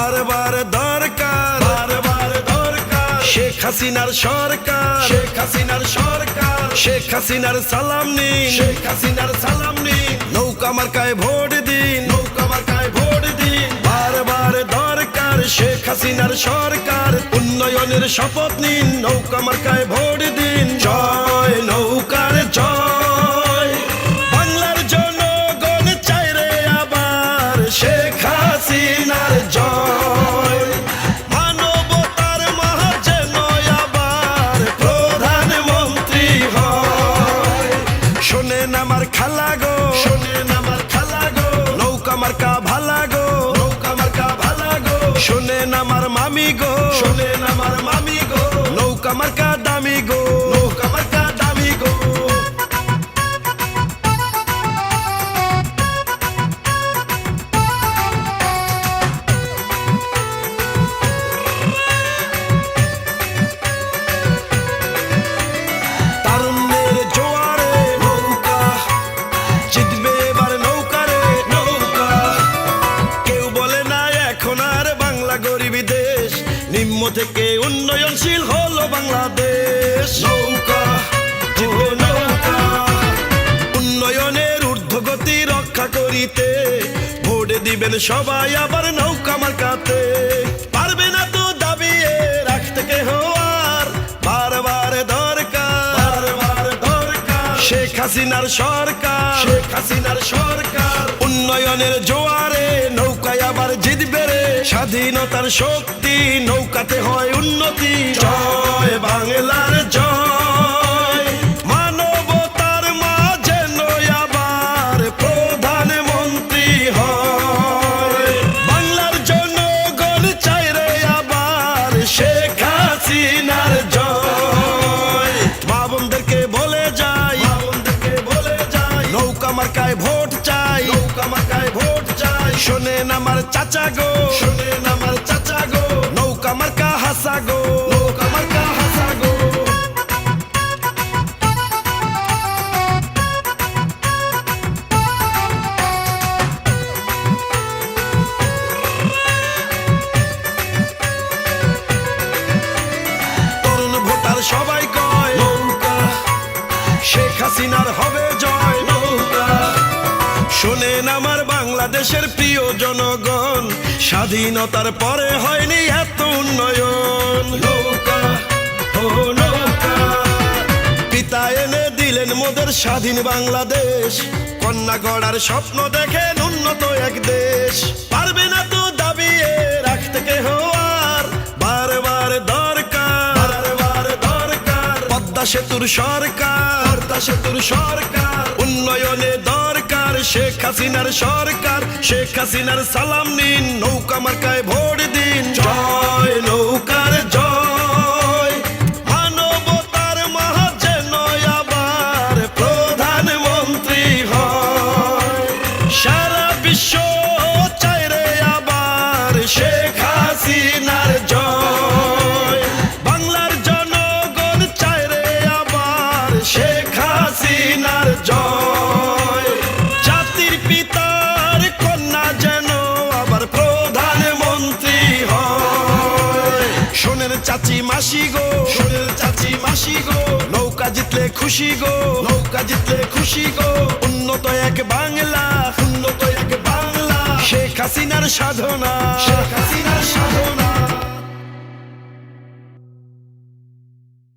বারবার দরকার, বারবার দরকার শেখ হাসিনার সরকার, শেখ হাসিনার সরকার, শেখ হাসিনার সালাম নিন, শেখ হাসিনার সালাম নিন। নৌকা মার্কায় ভোট দিন, নৌকা মার্কায় ভোট দিন। বারবার দরকার শেখ হাসিনার সরকার, উন্নয়নের শপথ নিন, নৌকা মার্কায় ভোট দিন। জয় নৌকার জয়, বাংলার জনগণ চাই রে আবার শেখ হাসিনার জয়। মানবতার মাঝে যেন আবার প্রধানমন্ত্রী হয়। শোনেন আমার খালা গো, শোনেন আমার খালা গো, নৌকা মার্কা ভালা গো, নৌকা মার্কা ভালা গো। শোনেন আমার মামি গো, শোনেন আমার মামি গো, নৌকা মার্কা দামি গো, নৌকা মার্কা দামি গো। তারুণ্যের জোয়ারে নৌকা জিতবে এবার, নৌকা রে নৌকা। কেউ বলে না এখন আর বাংলা গরিবী দেশ, নিম্ন থেকে উন্নয়নশীল হলো বাংলাদেশ। নৌকা জিতবে নৌকা, উন্নয়নের ঊর্ধ্বগতি রক্ষা করিতে ভোট দিবেন সবাই আবার নৌকা মার্কাতে। পারবে না তো দাবিয়ে রাখতে কেহ আর, বারবার দরকার, বারবার দরকার শেখ হাসিনার সরকার, শেখ হাসিনার সরকার। উন্নয়নের জোয়ারে নৌকায় আবার জিতবে রে, স্বাধীনতার শক্তি নৌকাতে হয় উন্নতি। জয় বাংলার জয়, মানবতার মাঝে নয় আবার প্রধানমন্ত্রী হয়। বাংলার জনগণ চাই রে আবার শেখ হাসিনার জয়। মা বোনদেরকে বলে যাই, মা বোনদেরকে বলে যাই, নৌকা মার্কায় ভোট চাই, নৌকা মার্কায় ভোট চাই। শোনেন আমার চাচা গো, শোনেন আমার চাচা গো, নৌকা মার্কা হাসা গো, নৌকা মার্কা হাসা গো। তরুণ ভোটার সবাই কয় নৌকা, শেখ হাসিনার হবে জয় নৌকা। শোনেন আমার বাংলাদেশের প্রিয় জনগণ, স্বাধীনতার পরে হয়নি এত উন্নয়ন। নৌকা ও নৌকা, পিতা এনে দিলেন মোদের স্বাধীন বাংলাদেশ, কন্যা গড়ার স্বপ্ন দেখেন উন্নত এক দেশ। পারবে না তো দাবিয়ে রাখতে কেহ আর, বারবার দরকার, বারবার দরকার পদ্মা সেতুর সরকার, পদ্মা সেতুর সরকার। উন্নয়নে দরকার শেখ হাসিনার সরকার, শেখ হাসিনার সালাম নিন, নৌকা মার্কায় ভোট দিন। জয় নৌকার জয়, মানবতার মাঝে নয় আবার প্রধানমন্ত্রী হয়। সারা বিশ্ব চাই রে আবার শেখ হাসিনার জয়। বাংলার জনগণ চাই রে আবার শেখ হাসিনার জয়। জাতির পিতার কন্যা যেন আবার প্রধানমন্ত্রী হয়। শোনেন চাচি মাসি গো, শোনেন চাচি মাসি গো, নৌকা জিতলে খুশি গো, নৌকা জিতলে খুশি গো। উন্নত এক বাংলা, উন্নত এক বাংলা, শেখ হাসিনার সাধনা, শেখ হাসিনার সাধনা।